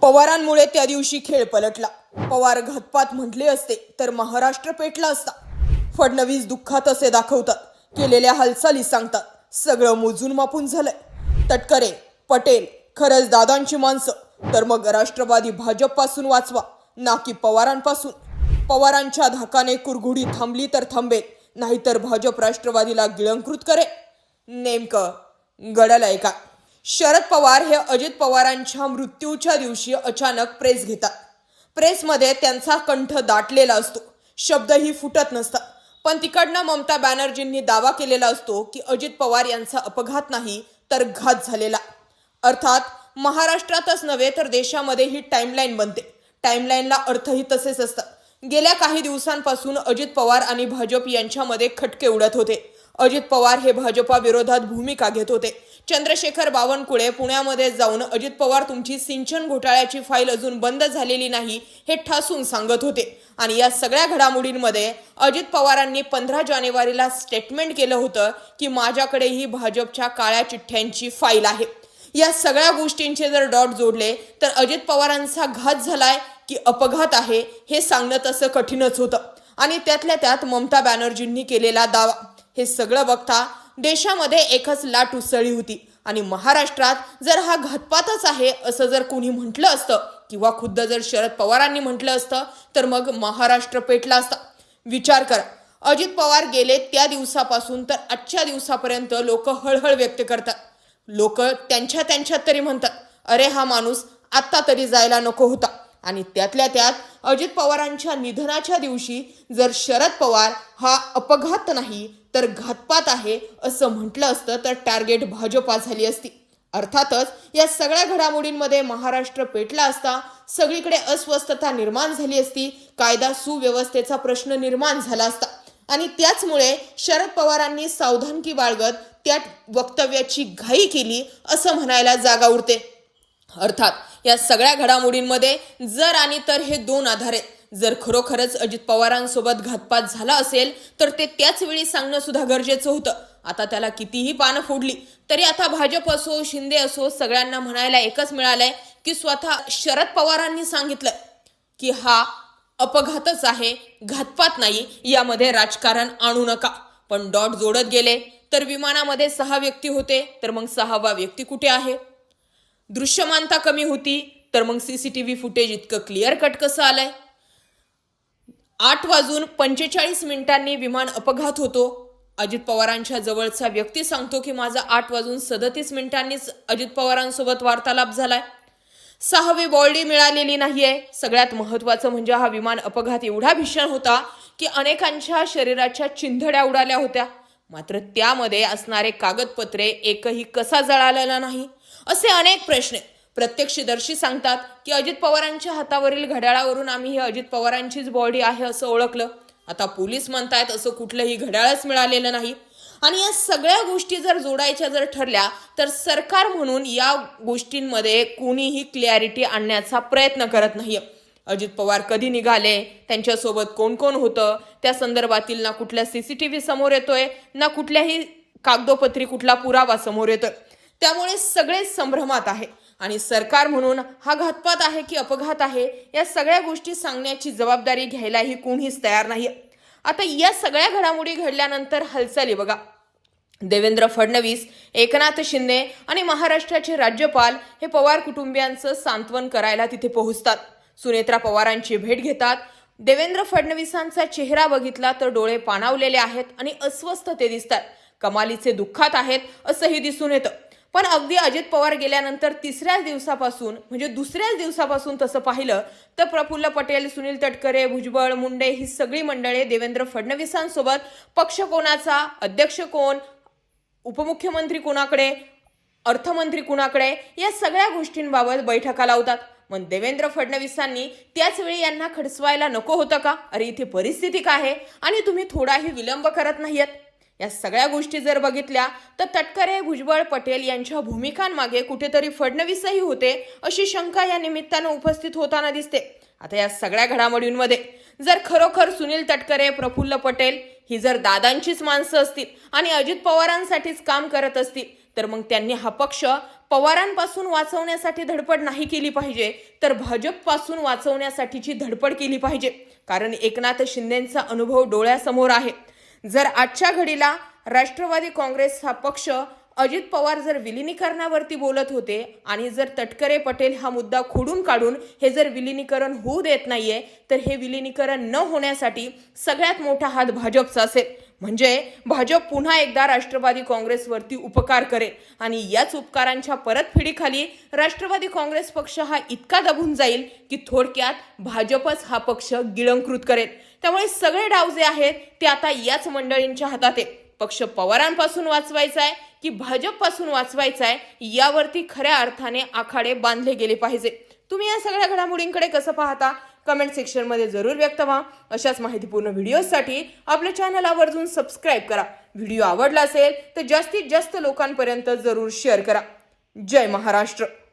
पवारांमुळे त्या दिवशी खेळ पलटला. पवार घातपात म्हटले असते तर महाराष्ट्र पेटला असता. फडणवीस दुःखात असे दाखवतात, केलेल्या हालचाली सांगतात. सगळं मोजून मापून झालंय. तटकरे, पटेल खरंच दादांची माणसं, तर मग राष्ट्रवादी भाजपपासून वाचवा, ना की पवारांपासून. पवारांच्या धाकाने कुरघुडी थांबली तर थांबेल, नाहीतर भाजप राष्ट्रवादीला गिळंकृत करे. नेमकं घडलंय का? शरद पवार हे अजित पवारांच्या मृत्यूच्या दिवशी अचानक प्रेस घेतात. प्रेसमध्ये त्यांचा कंठ दाटलेला असतो, शब्दही फुटत नसतात. पण तिकडनं ममता बॅनर्जींनी दावा केलेला असतो की अजित पवार यांचा अपघात नाही तर घात झालेला. अर्थात महाराष्ट्रातच नव्हे तर देशामध्येही टाइमलाईन बनते. टाइमलाईनला अर्थही तसेच असतात. गेल्या काही दिवसांपासून अजित पवार आणि भाजप यांच्यामध्ये खटके उडत होते. अजित पवार हे भाजपा विरोधात भूमिका घेत होते. चंद्रशेखर बावनकुळे पुण्यामध्ये जाऊन अजित पवार तुमची सिंचन घोटाळ्याची फाईल अजून बंद झालेली नाही हे ठासून सांगत होते. आणि या सगळ्या घडामोडींमध्ये अजित पवारांनी 15 जानेवारीला स्टेटमेंट केलं होतं की माझ्याकडेही भाजपच्या काळ्या चिठ्ठ्यांची फाईल आहे. या सगळ्या गोष्टींचे जर डॉट जोडले तर अजित पवारांचा घात झालाय की अपघात आहे हे सांगणं तसं कठीणच होतं. आणि त्यातल्या त्यात ममता बॅनर्जींनी केलेला दावा, हे सगळं बघता देशामध्ये एकच लाट उसळली होती. आणि महाराष्ट्रात जर हा घातपातच आहे असं जर कोणी म्हटलं असतं किंवा खुद्द जर शरद पवारांनी म्हटलं असतं तर मग महाराष्ट्र पेटला असता. विचार करा, अजित पवार गेले त्या दिवसापासून तर आजच्या दिवसापर्यंत लोक हळहळ व्यक्त करतात. लोक त्यांच्यात तरी म्हणतात, अरे हा माणूस आत्ता तरी जायला नको होता. आणि त्यातल्या त्यात अजित पवारांच्या निधनाच्या दिवशी जर शरद पवार हा अपघात नाही तर घातपात आहे असं म्हटलं असतं तर टार्गेट भाजपा झाली असती. अर्थातच या सगळ्या घडामोडींमध्ये महाराष्ट्र पेटला असता. सगळीकडे अस्वस्थता निर्माण झाली असती. कायदा सुव्यवस्थेचा प्रश्न निर्माण झाला असता. आणि त्याचमुळे शरद पवारांनी सावधानकी बाळगत त्या वक्तव्याची घाई केली असं म्हणायला जागा उरते. अर्थात या सगळ्या घडामोडींमध्ये जर आणि तर हे दोन आधार आहेत. जर खरोखरच अजित पवारांसोबत घातपात झाला असेल तर ते त्याच वेळी सांगणं सुद्धा गरजेचं होतं. आता त्याला कितीही पानं फोडली तरी आता भाजप असो शिंदे असो सगळ्यांना म्हणायला एकच मिळालंय की स्वतः शरद पवारांनी सांगितलं की हा अपघातच आहे, घातपात नाही, यामध्ये राजकारण आणू नका. पण डॉट जोडत गेले तर विमानामध्ये 6 व्यक्ती होते तर मग 6वा व्यक्ती कुठे आहे? दृश्यमानता कमी होती तर मग CCTV फुटेज इतकं क्लिअर कट कसं आलंय? 8:45 विमान अपघात होतो. अजित पवारांच्या जवळचा व्यक्ती सांगतो की माझा 8:37 अजित पवारांसोबत वार्तालाप झालाय. 6वी बॉडी मिळालेली नाहीये. सगळ्यात महत्वाचं म्हणजे हा विमान अपघात एवढा भीषण होता की अनेकांच्या शरीराच्या चिंधड्या उडाल्या होत्या. मात्र त्यामध्ये असणारे कागदपत्रे एकही कसा जळालेला नाही असे अनेक प्रश्न. प्रत्यक्षदर्शी सांगतात की अजित पवारांच्या हातावरील घड्याळावरून आम्ही ही अजित पवारांचीच बॉडी आहे असं ओळखलं. आता पोलीस म्हणतायत असं कुठलंही घड्याळच मिळालेलं नाही. आणि या सगळ्या गोष्टी जर जोडायच्या जर ठरल्या तर सरकार म्हणून या गोष्टींमध्ये कोणीही क्लॅरिटी आणण्याचा प्रयत्न करत नाहीये. अजित पवार कधी निघाले, त्यांच्यासोबत कोण कोण होतं, त्या संदर्भातील ना कुठल्या CCTV समोर येतोय ना कुठल्याही कागदोपत्री कुठला पुरावा समोर येतोय. त्यामुळे सगळे संभ्रमात आहे. आणि सरकार म्हणून हा घातपात आहे की अपघात आहे या सगळ्या गोष्टी सांगण्याची जबाबदारी घ्यायलाही कोणीच तयार नाही. आता या सगळ्या घडामोडी घडल्यानंतर हालचाली बघा. देवेंद्र फडणवीस, एकनाथ शिंदे आणि महाराष्ट्राचे राज्यपाल हे पवार कुटुंबियांचं सांत्वन करायला तिथे पोहोचतात. सुनेत्रा पवारांची भेट घेतात. देवेंद्र फडणवीसांचा चेहरा बघितला तर डोळे पाणावलेले आहेत आणि अस्वस्थ ते दिसतात. कमालीचे दुःखात आहेत असंही दिसून येतं. पण अगदी अजित पवार गेल्यानंतर तिसऱ्याच दिवसापासून म्हणजे दुसऱ्याच दिवसापासून तसं पाहिलं तर प्रफुल्ल पटेल, सुनील तटकरे, भुजबळ, मुंडे ही सगळी मंडळी देवेंद्र फडणवीसांसोबत पक्ष कोणाचा, अध्यक्ष कोण, उपमुख्यमंत्री कोणाकडे, अर्थमंत्री कुणाकडे या सगळ्या गोष्टींबाबत बैठका लावतात. मग देवेंद्र फडणवीसांनी त्याच वेळी यांना खडसवायला नको होतं का? अरे इथे परिस्थिती काय आहे आणि तुम्ही थोडाही विलंब करत नाहीयेत. या सगळ्या गोष्टी जर बघितल्या तर तटकरे, भुजबळ, पटेल यांच्या भूमिकांमागे कुठेतरी फडणवीसही होते अशी शंका या निमित्तानं उपस्थित होताना दिसते. आता या सगळ्या घडामोडींमध्ये जर खरोखर सुनील तटकरे, प्रफुल्ल पटेल ही जर दादांचीच माणसं असतील आणि अजित पवारांसाठीच काम करत असतील तर मग त्यांनी हा पक्ष पवारांपासून वाचवण्यासाठी धडपड नाही केली पाहिजे, तर भाजपपासून वाचवण्यासाठीची धडपड केली पाहिजे. कारण एकनाथ शिंदेंचा अनुभव डोळ्यासमोर आहे. जर आजच्या घडीला राष्ट्रवादी काँग्रेस हा पक्ष, अजित पवार जर विलिनीकरणावरती बोलत होते आणि जर तटकरे पटेल हा मुद्दा खोडून काढून हे जर विलिनीकरण होऊ देत नाहीये, तर हे विलिनीकरण न होण्यासाठी सगळ्यात मोठा हात भाजपचा असेल. म्हणजे भाजप पुन्हा एकदा राष्ट्रवादी काँग्रेसवरती उपकार करेल आणि याच उपकारांच्या परतफेडीखाली राष्ट्रवादी काँग्रेस पक्ष हा इतका दबून जाईल की थोडक्यात भाजपच हा पक्ष गिळंकृत करेल. त्यामुळे सगळे डाव जे आहेत ते आता याच मंडळींच्या हातात आहे. पक्ष पवारांपासून वाचवायचा आहे की भाजपपासून वाचवायचा आहे, यावरती खऱ्या अर्थाने आखाडे बांधले गेले पाहिजे. तुम्ही या सगळ्या घडामोडींकडे कसं पाहता कमेंट सेक्शनमध्ये जरूर व्यक्त व्हा. अशाच माहितीपूर्ण व्हिडिओसाठी आपल्या चॅनल आवर्जून सबस्क्राईब करा. व्हिडिओ आवडला असेल तर जास्तीत जास्त लोकांपर्यंत जरूर शेअर करा. जय महाराष्ट्र.